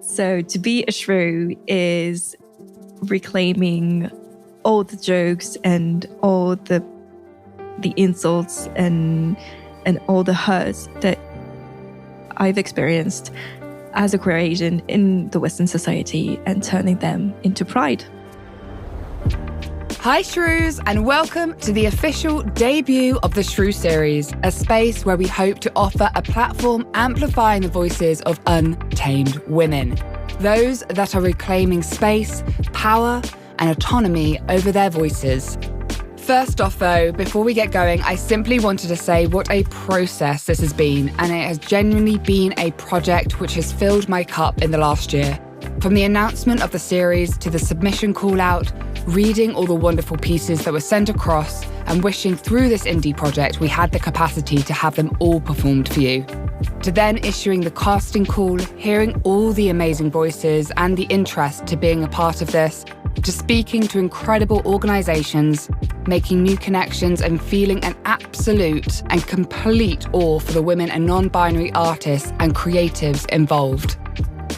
So to be a shrew is reclaiming all the jokes and all the insults and all the hurts that I've experienced as a queer Asian in the Western society and turning them into pride. Hi Shrews, and welcome to the official debut of the Shrew series, a space where we hope to offer a platform amplifying the voices of untamed women. Those that are reclaiming space, power, and autonomy over their voices. First off though, before we get going, I simply wanted to say what a process this has been, and it has genuinely been a project which has filled my cup in the last year. From the announcement of the series to the submission call out, reading all the wonderful pieces that were sent across, and wishing through this indie project we had the capacity to have them all performed for you. To then issuing the casting call, hearing all the amazing voices and the interest to being a part of this, to speaking to incredible organisations, making new connections and feeling an absolute and complete awe for the women and non-binary artists and creatives involved.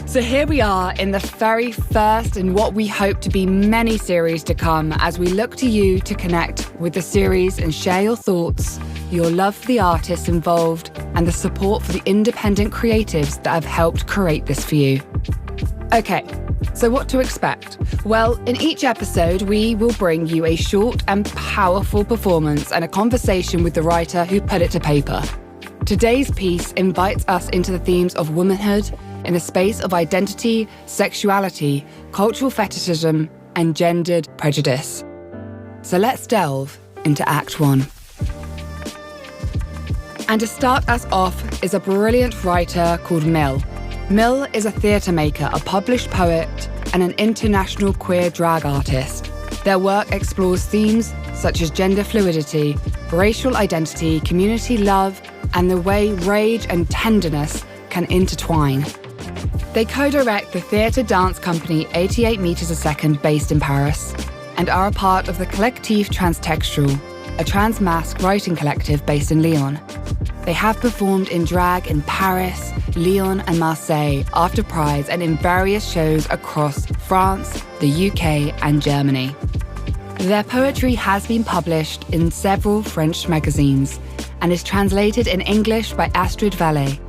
So here we are in the very first in what we hope to be many series to come as we look to you to connect with the series and share your thoughts, your love for the artists involved, and the support for the independent creatives that have helped create this for you. Okay, so what to expect? Well, in each episode, we will bring you a short and powerful performance and a conversation with the writer who put it to paper. Today's piece invites us into the themes of womanhood in the space of identity, sexuality, cultural fetishism, and gendered prejudice. So let's delve into Act 1. And to start us off is a brilliant writer called Mille. Mille is a theatre maker, a published poet, and an international queer drag artist. Their work explores themes such as gender fluidity, racial identity, community love, and the way rage and tenderness can intertwine. They co-direct the theatre dance company 88 Meters a Second based in Paris and are a part of the Collectif Transtextual, a trans-masc writing collective based in Lyon. They have performed in drag in Paris, Lyon and Marseille after Prides and in various shows across France, the UK and Germany. Their poetry has been published in several French magazines and is translated in English by Astrid Vallée.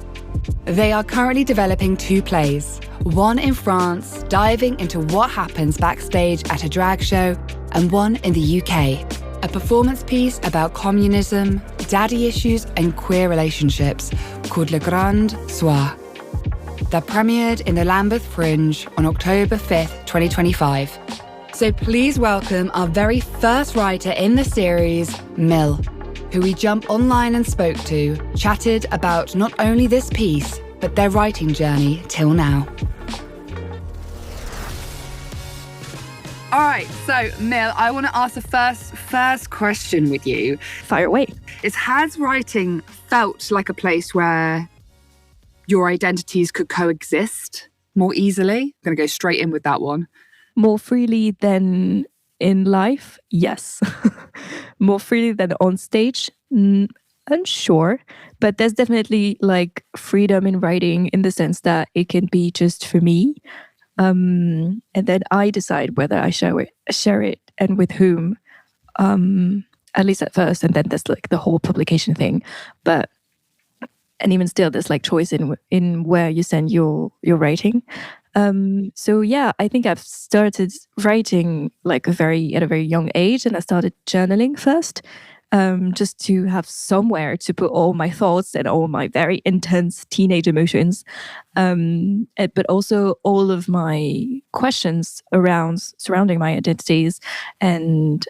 They are currently developing 2 plays, one in France, diving into what happens backstage at a drag show, and one in the UK, a performance piece about communism, daddy issues, and queer relationships called Le Grand Soir. That premiered in the Lambeth Fringe on October 5th, 2025. So please welcome our very first writer in the series, Mille, who we jumped online and spoke to, chatted about not only this piece, but their writing journey till now. All right, so Mille, I want to ask the first question with you. Fire away. Has writing felt like a place where your identities could coexist more easily? I'm going to go straight in with that one. More freely than in life? Yes. More freely than on stage? Unsure. But there's definitely like freedom in writing in the sense that it can be just for me. And then I decide whether I share it and with whom, at least at first. And then there's like the whole publication thing. And even still, there's like choice in where you send your writing. So yeah, I think I've started writing like at a very young age, and I started journaling first, just to have somewhere to put all my thoughts and all my very intense teenage emotions, but also all of my questions surrounding my identities and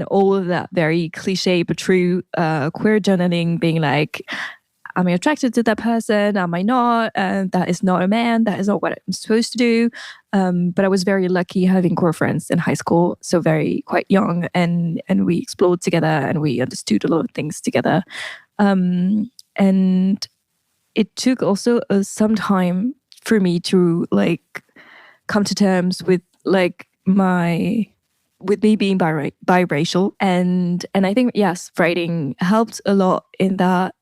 all of that very cliche but true queer journaling, being like, am I attracted to that person? Am I not? That is not a man. That is not what I'm supposed to do. But I was very lucky having queer friends in high school, so quite young, and we explored together and we understood a lot of things together. And it took also some time for me to like come to terms with like with me being biracial, and I think yes, writing helped a lot in that.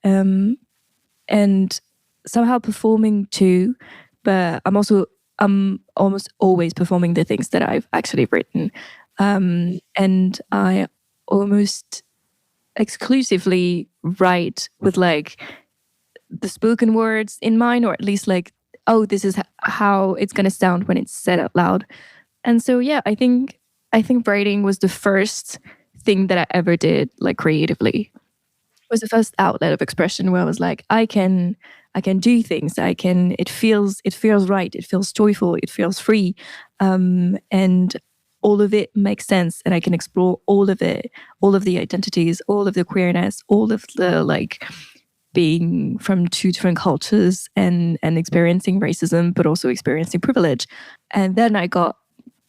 And somehow performing too, but I'm also I'm almost always performing the things that I've actually written. And I almost exclusively write with like the spoken words in mind, or at least like, oh, this is how it's going to sound when it's said out loud. And so, yeah, I think writing was the first thing that I ever did like creatively. It was the first outlet of expression where I was like, I can do things. It feels right. It feels joyful. It feels free. And all of it makes sense. And I can explore all of it, all of the identities, all of the queerness, all of the like being from two different cultures and experiencing racism, but also experiencing privilege. And then I got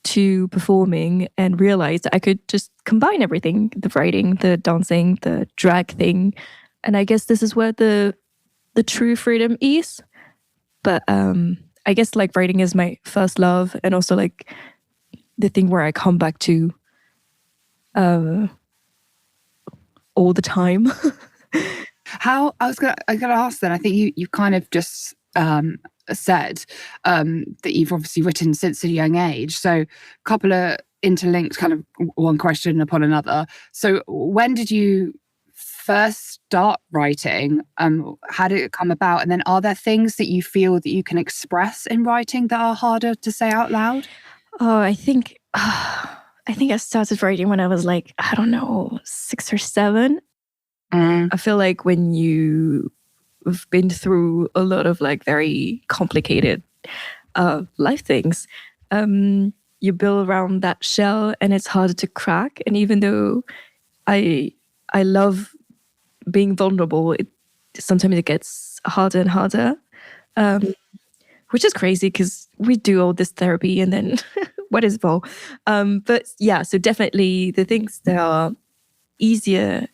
to performing and realized I could just combine everything, the writing, the dancing, the drag thing. And I guess this is where the true freedom is. But I guess like writing is my first love, and also like the thing where I come back to all the time. How I was gonna ask then. I think you kind of just said that you've obviously written since a young age. So a couple of interlinked, kind of one question upon another. So when did you first start writing? How did it come about? And then are there things that you feel that you can express in writing that are harder to say out loud? Oh, I think I started writing when I was like, I don't know, 6 or 7. I feel like when you've been through a lot of like very complicated life things, you build around that shell and it's harder to crack. And even though I love being vulnerable, sometimes it gets harder and harder, which is crazy because we do all this therapy and then what is vol? But yeah, so definitely the things that are easier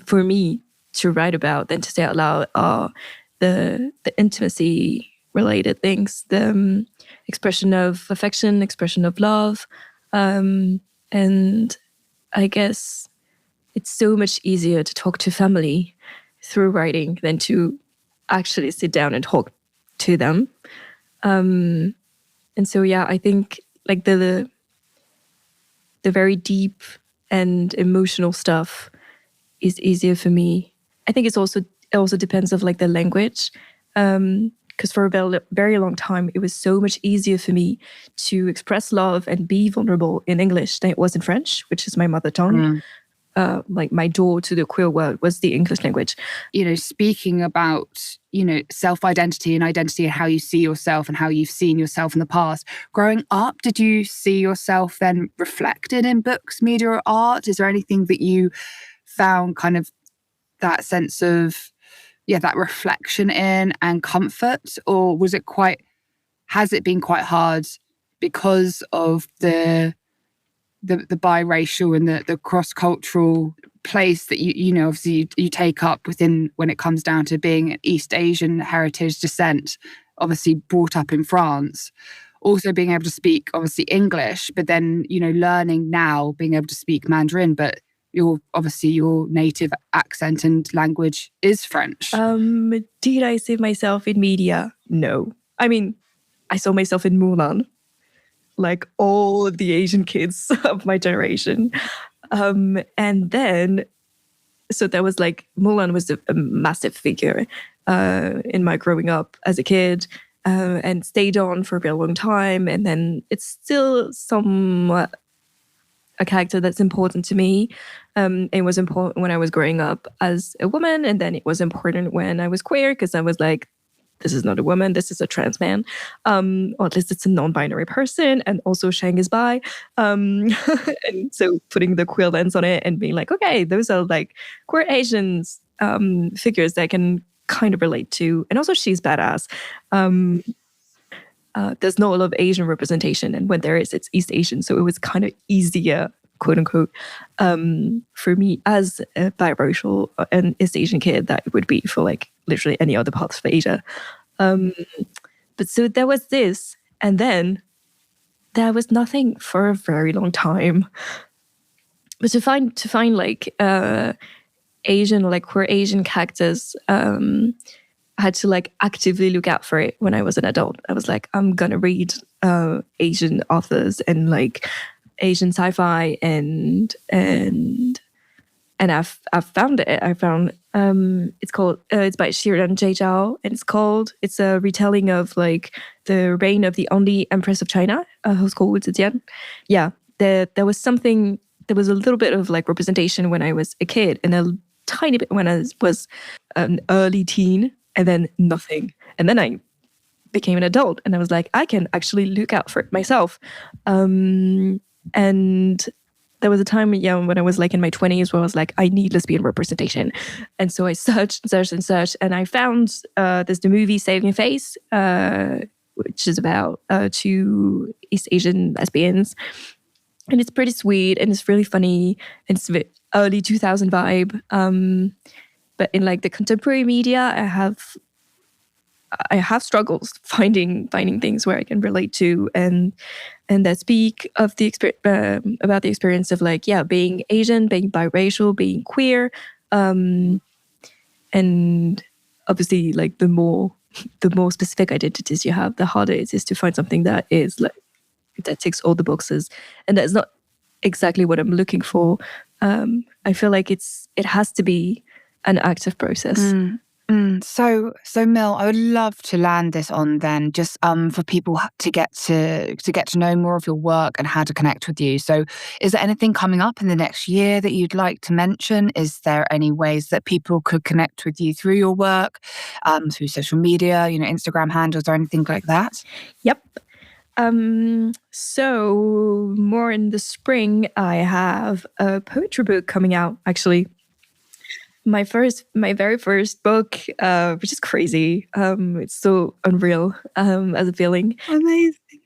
for me to write about than to say out loud are the intimacy related things, the expression of affection, expression of love, and I guess it's so much easier to talk to family through writing than to actually sit down and talk to them. And so yeah, I think like the very deep and emotional stuff is easier for me. I think it also depends of like the language. Because for a very, very long time, it was so much easier for me to express love and be vulnerable in English than it was in French, which is my mother tongue. Like my door to the queer world was the English language. You know, speaking about, you know, self-identity and identity and how you see yourself and how you've seen yourself in the past. Growing up, did you see yourself then reflected in books, media, or art? Is there anything that you found kind of that sense of, that reflection in and comfort? Or has it been quite hard because of the biracial and the cross-cultural place that you know obviously you take up within when it comes down to being East Asian heritage descent, obviously brought up in France, also being able to speak obviously English, but then, you know, learning now being able to speak Mandarin, but your native accent and language is French. Did I see myself in media? No. I mean, I saw myself in Mulan, like all of the Asian kids of my generation. And then, so there was like, Mulan was a massive figure in my growing up as a kid, and stayed on for a real long time. And then it's still somewhat a character that's important to me. It was important when I was growing up as a woman, and then it was important when I was queer, because I was like, this is not a woman, this is a trans man, or at least it's a non-binary person, and also Shang is bi. And so putting the queer lens on it and being like, okay, those are like queer Asians figures that I can kind of relate to, and also she's badass. There's not a lot of Asian representation, and when there is, it's East Asian, so it was kind of easier, quote unquote, for me as a biracial and East Asian kid that it would be for like literally any other parts of Asia. But so there was this, and then there was nothing for a very long time. But to find like Asian, like queer Asian characters had to like actively look out for it when I was an adult. I was like, I'm gonna read Asian authors and like Asian sci-fi and I've found it. I found it's by Shiran J. Zhao, and it's a retelling of like the reign of the only Empress of China, who's called Wu Zetian. Yeah, there was a little bit of like representation when I was a kid, and a tiny bit when I was an early teen, and then nothing. And then I became an adult, and I was like, I can actually look out for it myself. And there was a time, when I was like in my 20s where I was like, I need lesbian representation. And so I searched, and I found there's the movie Saving Face, which is about two East Asian lesbians. And it's pretty sweet, and it's really funny, and it's a early 2000 vibe. But in like the contemporary media, I have struggles finding things where I can relate to and that speak of the about the experience of like being Asian, being biracial, being queer, and obviously like the more specific identities you have, the harder it is to find something that is like that ticks all the boxes, and that's not exactly what I'm looking for. I feel like it has to be an active process. So Mille, I would love to land this on then just for people to get to know more of your work and how to connect with you. So is there anything coming up in the next year that you'd like to mention? Is there any ways that people could connect with you through your work, through social media, Instagram handles or anything like that? Yep. So more in the spring, I have a poetry book coming out, actually. My very first book, which is crazy. It's so unreal as a feeling. Amazing.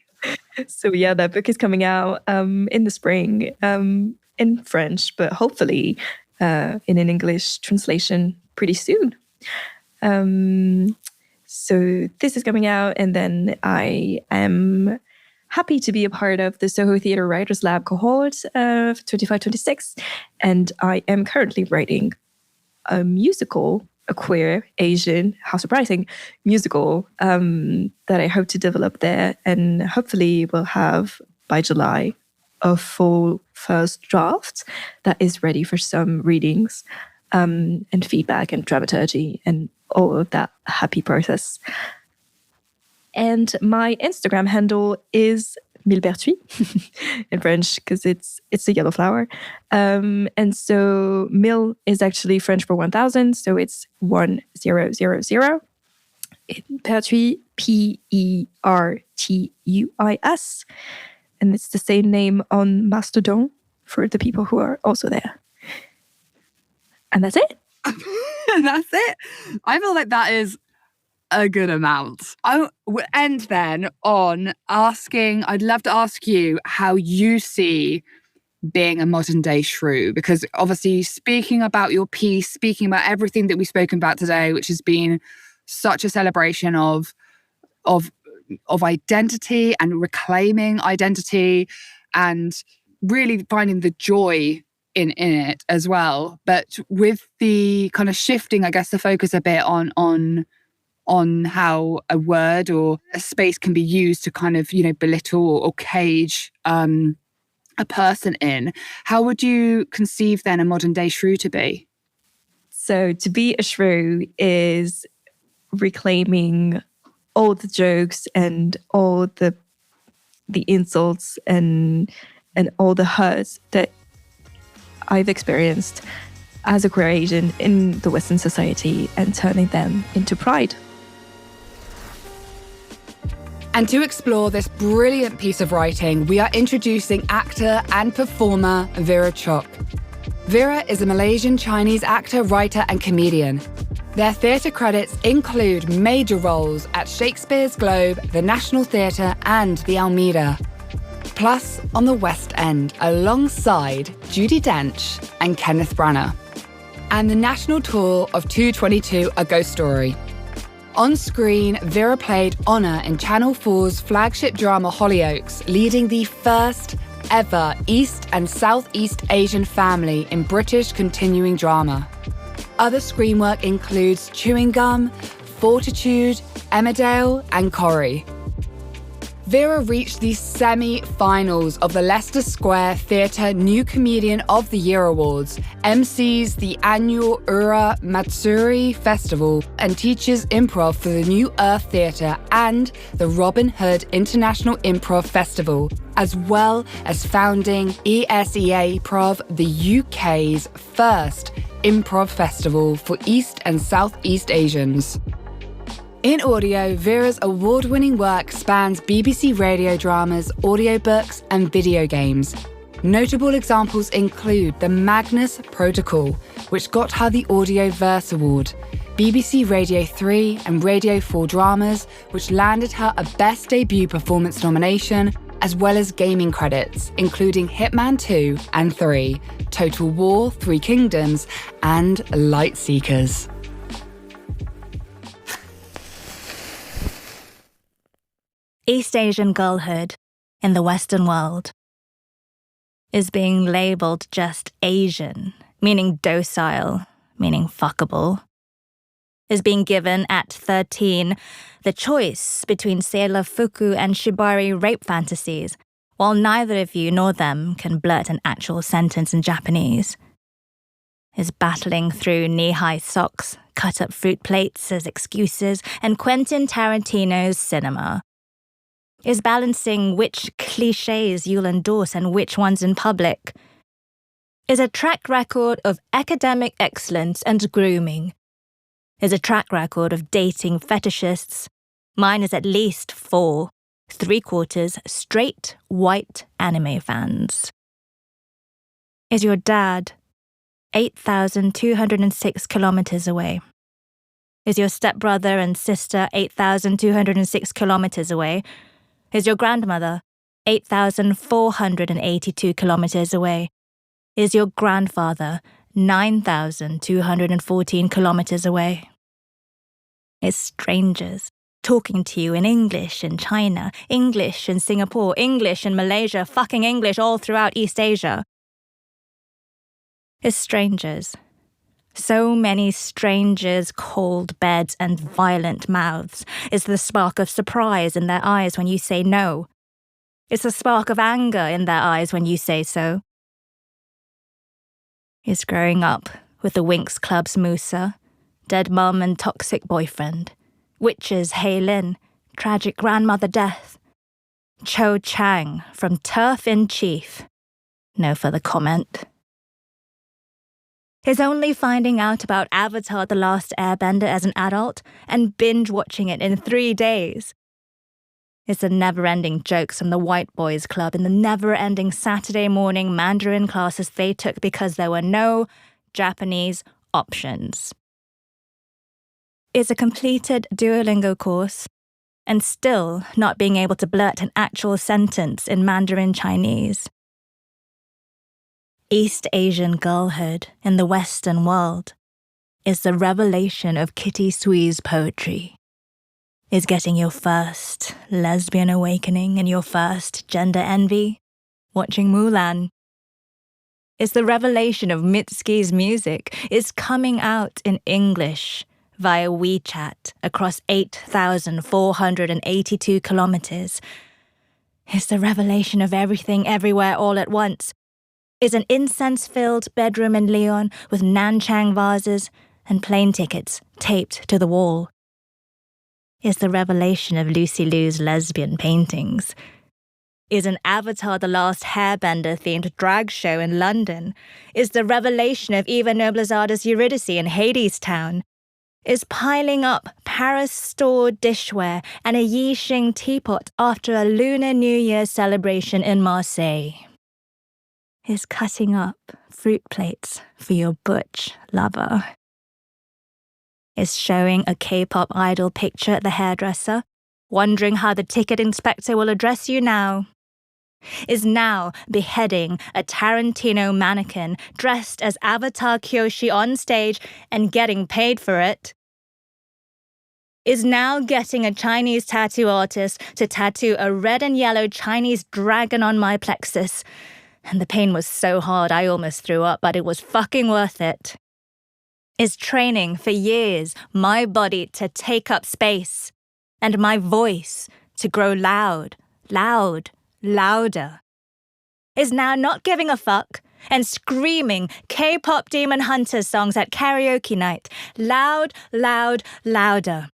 So that book is coming out in the spring in French, but hopefully in an English translation pretty soon. So this is coming out, and then I am happy to be a part of the Soho Theatre Writers Lab cohort of 25-26, and I am currently writing a musical, a queer Asian, how surprising, musical that I hope to develop there, and hopefully we'll have by July a full first draft that is ready for some readings and feedback and dramaturgy and all of that happy process. And my Instagram handle is Millepertuis in French, because it's a yellow flower. And so Mille is actually French for 1000, so it's 1000. Pertuis, Pertuis. And it's the same name on Mastodon for the people who are also there. And that's it. That's it. I feel like that is a good amount. I will end then on I'd love to ask you how you see being a modern day shrew, because obviously speaking about your piece, speaking about everything that we've spoken about today, which has been such a celebration of identity and reclaiming identity and really finding the joy in it as well. But with the kind of shifting, I guess, the focus a bit on how a word or a space can be used to kind of, belittle or cage a person in. How would you conceive then a modern day shrew to be? So to be a shrew is reclaiming all the jokes and all the insults and all the hurts that I've experienced as a queer Asian in the Western society and turning them into pride. And to explore this brilliant piece of writing, we are introducing actor and performer Vera Chok. Vera is a Malaysian Chinese actor, writer, and comedian. Their theatre credits include major roles at Shakespeare's Globe, the National Theatre, and the Almeida. Plus, on the West End, alongside Judi Dench and Kenneth Branagh. And the national tour of 222, A Ghost Story. On screen, Vera played Honor in Channel 4's flagship drama Hollyoaks, leading the first ever East and Southeast Asian family in British continuing drama. Other screen work includes Chewing Gum, Fortitude, Emmerdale and Corrie. Vera reached the semi-finals of the Leicester Square Theatre New Comedian of the Year Awards, MCs the annual Ura Matsuri Festival, and teaches improv for the New Earth Theatre and the Robin Hood International Improv Festival, as well as founding ESEA Prov, the UK's first improv festival for East and Southeast Asians. In audio, Vera's award-winning work spans BBC radio dramas, audiobooks, and video games. Notable examples include The Magnus Protocol, which got her the Audioverse Award, BBC Radio 3 and Radio 4 dramas, which landed her a Best Debut Performance nomination, as well as gaming credits, including Hitman 2 and 3, Total War, Three Kingdoms, and Lightseekers. East Asian girlhood in the Western world is being labelled just Asian, meaning docile, meaning fuckable, is being given at 13 the choice between Sailor Fuku and Shibari rape fantasies, while neither of you nor them can blurt an actual sentence in Japanese, is battling through knee-high socks, cut-up fruit plates as excuses, and Quentin Tarantino's cinema, is balancing which clichés you'll endorse and which ones in public, is a track record of academic excellence and grooming, is a track record of dating fetishists. Mine is at least 4, 3/4 straight white anime fans. Is your dad 8,206 kilometers away? Is your stepbrother and sister 8,206 kilometers away? Is your grandmother 8,482 kilometers away? Is your grandfather 9,214 kilometers away? Is strangers talking to you in English in China, English in Singapore, English in Malaysia, fucking English all throughout East Asia? Is strangers, so many strangers, cold beds and violent mouths, is the spark of surprise in their eyes when you say no? Is the spark of anger in their eyes when you say so? Is growing up with the Winx Club's Musa, dead mum and toxic boyfriend, witches Heilin, tragic grandmother death, Cho Chang from Turf in Chief, no further comment. Is only finding out about Avatar: The Last Airbender as an adult and binge-watching it in 3 days. Is the never-ending jokes from the White Boys Club in the never-ending Saturday morning Mandarin classes they took because there were no Japanese options. Is a completed Duolingo course and still not being able to blurt an actual sentence in Mandarin Chinese. East Asian girlhood in the Western world is the revelation of Kitty Sui's poetry, is getting your first lesbian awakening and your first gender envy, watching Mulan, is the revelation of Mitski's music, is coming out in English via WeChat across 8,482 kilometers, is the revelation of everything everywhere all at once, is an incense-filled bedroom in Lyon with Nanchang vases and plane tickets taped to the wall, is the revelation of Lucy Liu's lesbian paintings, is an Avatar: The Last Hairbender-themed drag show in London, is the revelation of Eva Noblezada's Eurydice in Hadestown, is piling up Paris-stored dishware and a Yixing teapot after a Lunar New Year celebration in Marseille, is cutting up fruit plates for your butch lover, is showing a K-pop idol picture at the hairdresser, wondering how the ticket inspector will address you now, is now beheading a Tarantino mannequin dressed as Avatar Kyoshi on stage and getting paid for it, is now getting a Chinese tattoo artist to tattoo a red and yellow Chinese dragon on my plexus, and the pain was so hard I almost threw up, but it was fucking worth it, is training for years my body to take up space and my voice to grow loud, louder. Is now not giving a fuck and screaming K-pop Demon Hunters songs at karaoke night, louder.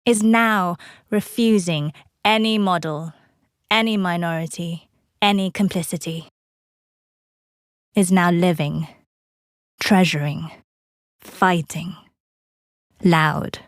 Is now refusing any model, any minority, any complicity. Is now living, treasuring, fighting, louder.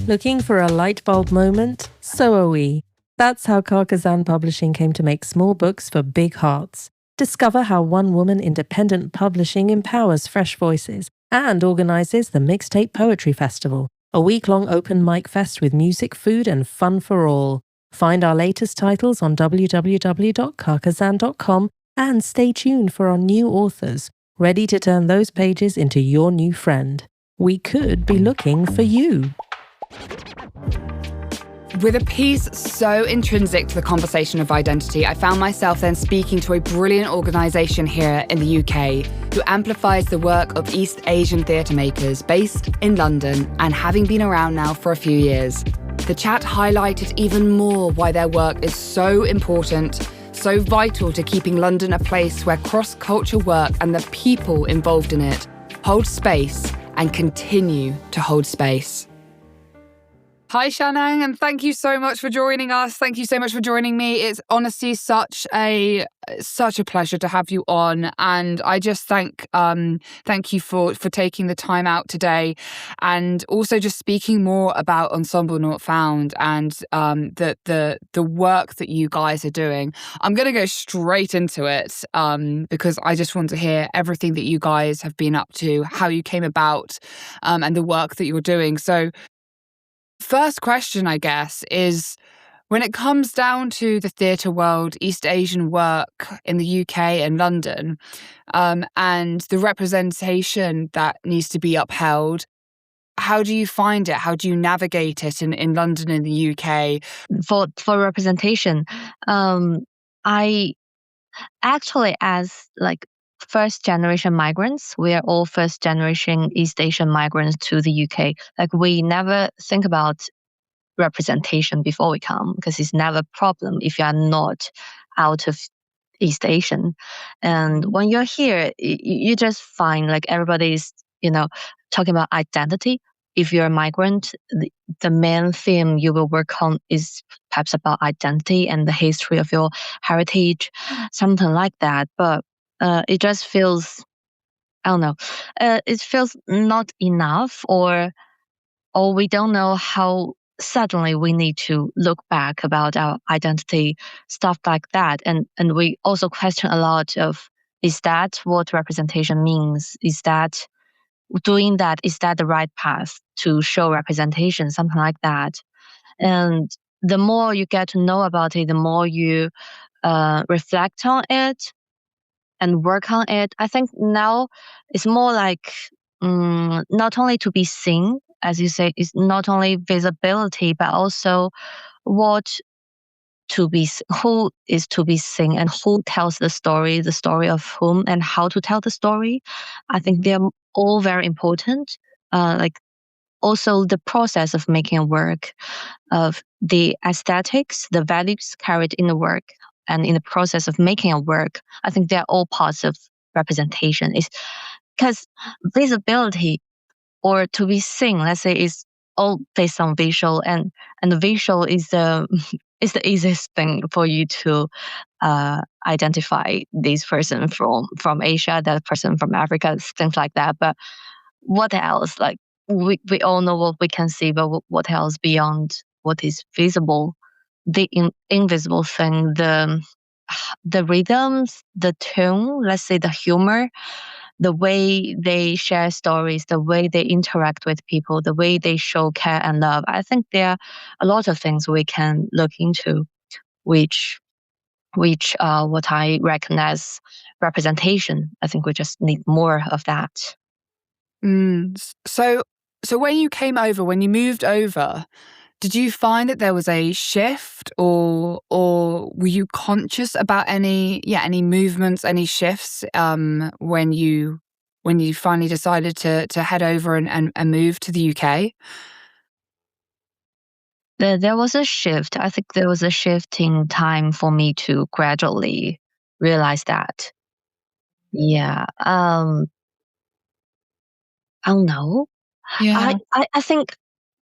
Looking for a light bulb moment? So are we. That's how Carcazan Publishing came to make small books for big hearts. Discover how one-woman independent publishing empowers fresh voices and organizes the Mixtape Poetry Festival, a week-long open mic fest with music, food, and fun for all. Find our latest titles on www.carcazan.com and stay tuned for our new authors, ready to turn those pages into your new friend. We could be looking for you. With a piece so intrinsic to the conversation of identity, I found myself then speaking to a brilliant organisation here in the UK who amplifies the work of East Asian theatre makers based in London and having been around now for a few years. The chat highlighted even more why their work is so important, so vital to keeping London a place where cross-culture work and the people involved in it hold space and continue to hold space. Hi, Shanang, and thank you so much for joining us. Thank you so much for joining me. It's honestly such a pleasure to have you on, and I just thank you for taking the time out today, and also just speaking more about Ensemble Not Found and the work that you guys are doing. I'm going to go straight into it because I just want to hear everything that you guys have been up to, how you came about, and the work that you're doing. So. First question, I guess, is when it comes down to the theatre world, East Asian work in the UK and London, and the representation that needs to be upheld, how do you find it? How do you navigate it in London and the UK? For representation, I actually, as like first generation migrants, we are all first generation East Asian migrants to the UK. Like we never think about representation before we come because it's never a problem if you are not out of East Asian. And when you're here, you just find like everybody's, talking about identity. If you're a migrant, the main theme you will work on is perhaps about identity and the history of your heritage, something like that. But it just feels, I don't know, it feels not enough, or we don't know how suddenly we need to look back about our identity, stuff like that. And we also question a lot of, is that what representation means? Is that doing that, is that the right path to show representation, something like that? And the more you get to know about it, the more you reflect on it and work on it. I think now it's more like not only to be seen, as you say, it's not only visibility, but also who is to be seen and who tells the story of whom, and how to tell the story. I think they're all very important. Like also the process of making a work, of the aesthetics, the values carried in the work, and in the process of making a work, I think they're all parts of representation. It's because visibility or to be seen, let's say, is all based on visual, and the visual is the is the easiest thing for you to identify this person from Asia, that person from Africa, things like that. But what else? Like we all know what we can see, but what else beyond what is visible? The invisible thing, the rhythms, the tone, let's say the humor, the way they share stories, the way they interact with people, the way they show care and love. I think there are a lot of things we can look into, which what I reckon as representation. I think we just need more of that. So when you moved over did you find that there was a shift, or were you conscious about any movements, any shifts when you finally decided to head over and move to the UK? There was a shift. I think there was a shift in time for me to gradually realize that. Yeah. I don't know. Yeah. I think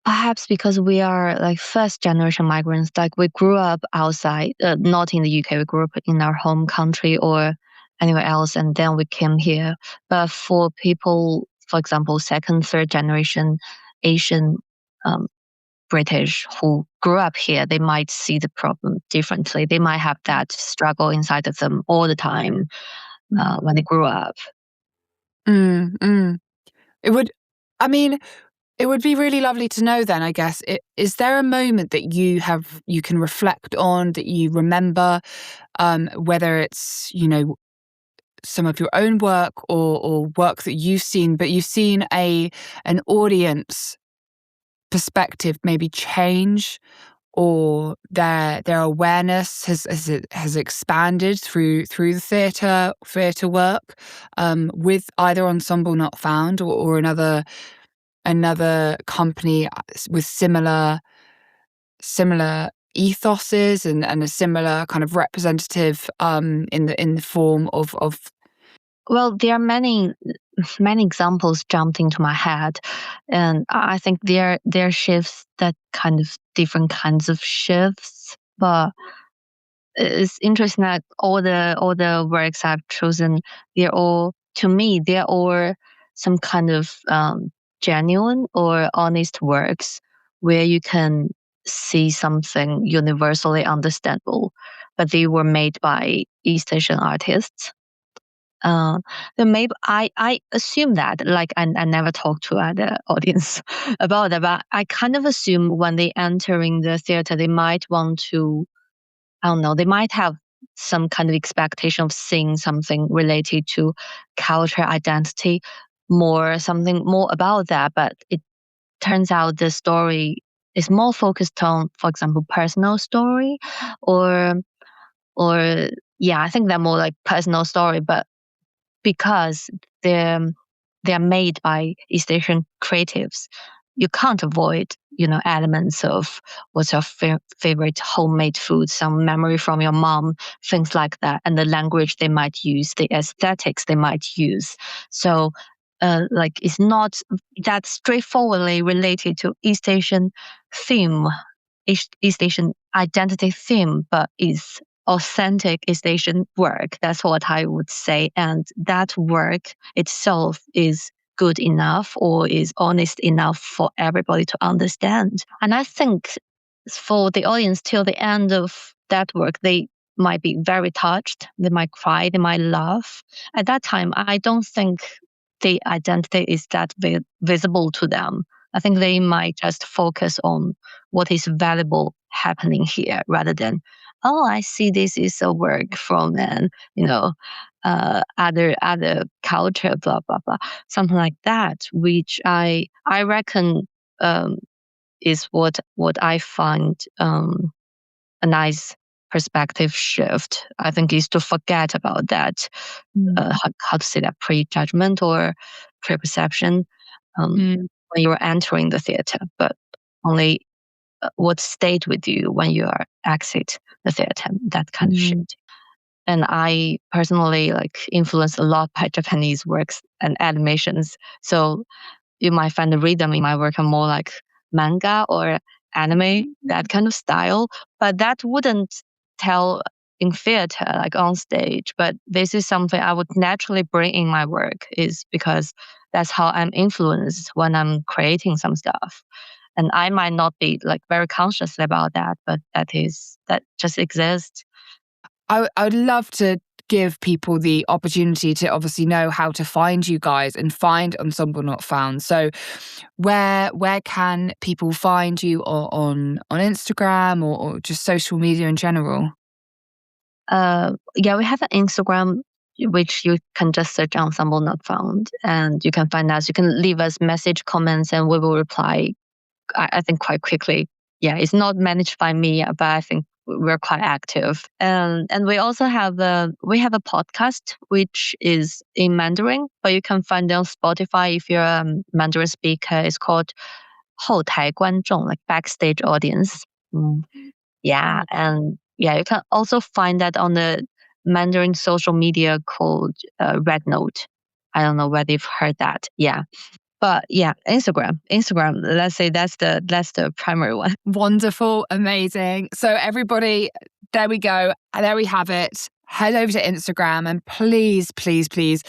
perhaps because we are like first generation migrants, like we grew up outside, not in the UK, we grew up in our home country or anywhere else, and then we came here. But for people, for example, second, third generation Asian um, British who grew up here, they might see the problem differently. They might have that struggle inside of them all the time when they grew up. It would, I mean, it would be really lovely to know then, I guess. Is there a moment that you can reflect on, that you remember, whether it's, some of your own work or work that you've seen, but you've seen an audience perspective maybe change, or their awareness has expanded through the theatre work, with either Ensemble Not Found or another company with similar ethoses and a similar kind of representative in the form of. Well, there are many examples jumped into my head, and I think there are shifts that kind of different kinds of shifts. But it's interesting that all the works I've chosen, they're all, to me, they're all some kind of genuine or honest works where you can see something universally understandable, but they were made by East Asian artists. Uh, then maybe I assume that, like, I never talk to other audience about that, but I kind of assume when they entering the theater, they might want to, I don't know, they might have some kind of expectation of seeing something related to culture identity, something more about that. But it turns out the story is more focused on, for example, personal story, or yeah, I think they're more like personal story, but because they're they're made by East Asian creatives, you can't avoid, elements of what's your favorite homemade food, some memory from your mom, things like that, and the language they might use, the aesthetics they might use. So, like, it's not that straightforwardly related to East Asian theme, East Asian identity theme, but is authentic East Asian work. That's what I would say. And that work itself is good enough or is honest enough for everybody to understand. And I think for the audience till the end of that work, they might be very touched. They might cry. They might laugh. At that time, I don't think the identity is that visible to them. I think they might just focus on what is valuable happening here rather than, oh, I see this is a work from an, other culture, blah blah blah, something like that, which I reckon is what I find a nice perspective shift. I think is to forget about that, how to say that, prejudgment or preperception when you're entering the theater, but only what stayed with you when you are exit the theater, that kind of shit. And I personally influenced a lot by Japanese works and animations. So you might find the rhythm in my work are more like manga or anime, that kind of style. But that wouldn't tell in theater, like on stage. But this is something I would naturally bring in my work, is because that's how I'm influenced when I'm creating some stuff. And I might not be very conscious about that, but that just exists. I would love to give people the opportunity to obviously know how to find you guys and find Ensemble Not Found. So where can people find you, or on Instagram or just social media in general? Yeah, we have an Instagram which you can just search Ensemble Not Found, and you can find us. You can leave us message, comments, and we will reply, I think, quite quickly. it's not managed by me, but I think we're quite active. And we also have a podcast which is in Mandarin, but you can find it on Spotify if you're a Mandarin speaker. It's called 后台观众, like backstage audience. Yeah, and you can also find that on the Mandarin social media called Red Note. I don't know whether you've heard that. Yeah. But yeah, Instagram, let's say that's the primary one. Wonderful, amazing. So everybody, there we go. There we have it. Head over to Instagram and please, please, please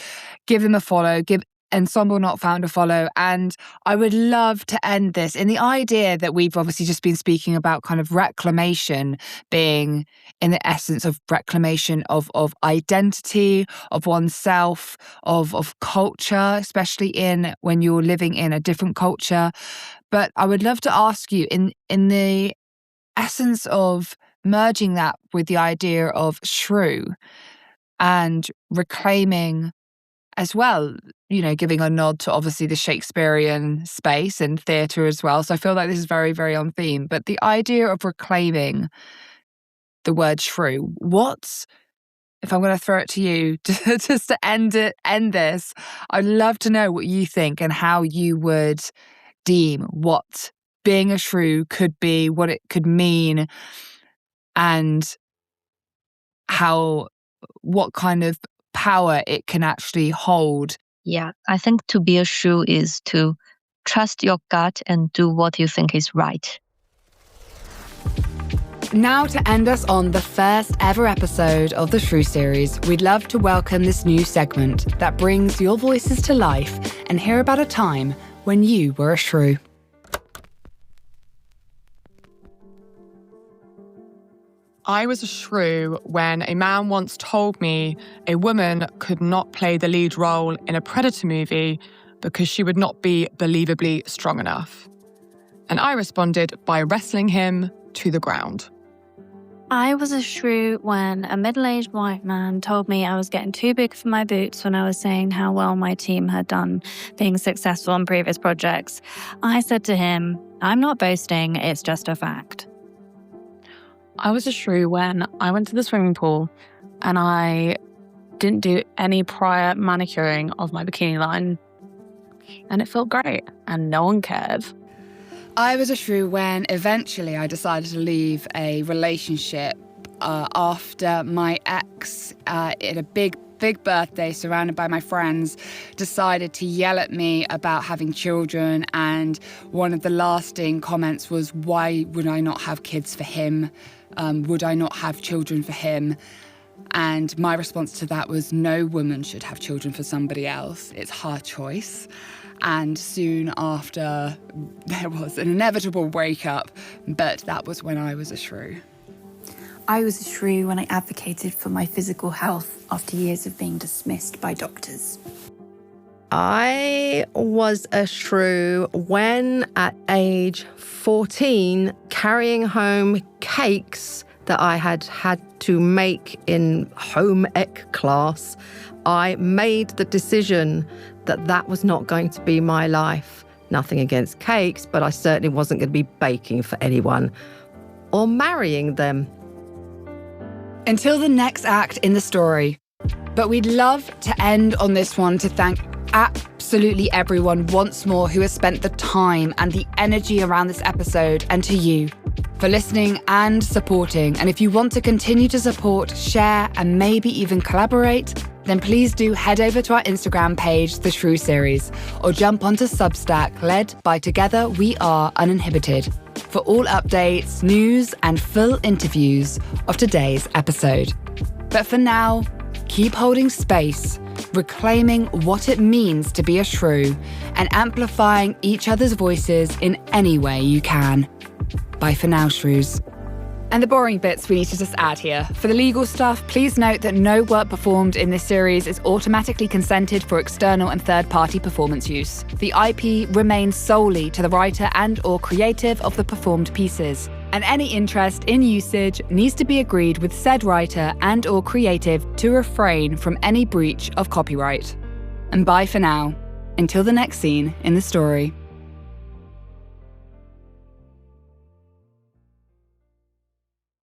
give them a follow. Give Ensemble Not Found a follow. And I would love to end this in the idea that we've obviously just been speaking about kind of reclamation being in the essence of reclamation of identity, of oneself, of culture, especially when you're living in a different culture. But I would love to ask you in the essence of merging that with the idea of shrew and reclaiming as well, giving a nod to obviously the Shakespearean space and theatre as well. So I feel like this is very, very on theme. But the idea of reclaiming the word shrew, if I'm going to throw it to you, just to end this, I'd love to know what you think and how you would deem what being a shrew could be, what it could mean, and what kind of power it can actually hold. Yeah, I think to be a shrew is to trust your gut and do what you think is right. Now, to end us on the first ever episode of the Shrew series, we'd love to welcome this new segment that brings your voices to life and hear about a time when you were a shrew. I was a shrew when a man once told me a woman could not play the lead role in a Predator movie because she would not be believably strong enough. And I responded by wrestling him to the ground. I was a shrew when a middle-aged white man told me I was getting too big for my boots when I was saying how well my team had done being successful on previous projects. I said to him, "I'm not boasting, it's just a fact." I was a shrew when I went to the swimming pool and I didn't do any prior manicuring of my bikini line. And it felt great and no one cared. I was a shrew when eventually I decided to leave a relationship after my ex, at a big birthday surrounded by my friends, decided to yell at me about having children. And one of the lasting comments was, why would I not have kids for him? Would I not have children for him? And my response to that was, no woman should have children for somebody else. It's her choice. And soon after, there was an inevitable breakup, but that was when I was a shrew. I was a shrew when I advocated for my physical health after years of being dismissed by doctors. I was a shrew when, at age 14, carrying home cakes that I had to make in home ec class, I made the decision that was not going to be my life. Nothing against cakes, but I certainly wasn't going to be baking for anyone or marrying them. Until the next act in the story. But we'd love to end on this one to thank absolutely everyone once more who has spent the time and the energy around this episode, and to you for listening and supporting. And if you want to continue to support, share, and maybe even collaborate, then please do head over to our Instagram page, The Shrew Series, or jump onto Substack, led by Together We Are Uninhibited, for all updates, news, and full interviews of today's episode. But for now, keep holding space, reclaiming what it means to be a shrew, and amplifying each other's voices in any way you can. Bye for now, shrews. And the boring bits we need to just add here. For the legal stuff, please note that no work performed in this series is automatically consented for external and third-party performance use. The IP remains solely to the writer and/or creative of the performed pieces, and any interest in usage needs to be agreed with said writer and/or creative to refrain from any breach of copyright. And bye for now, until the next scene in the story.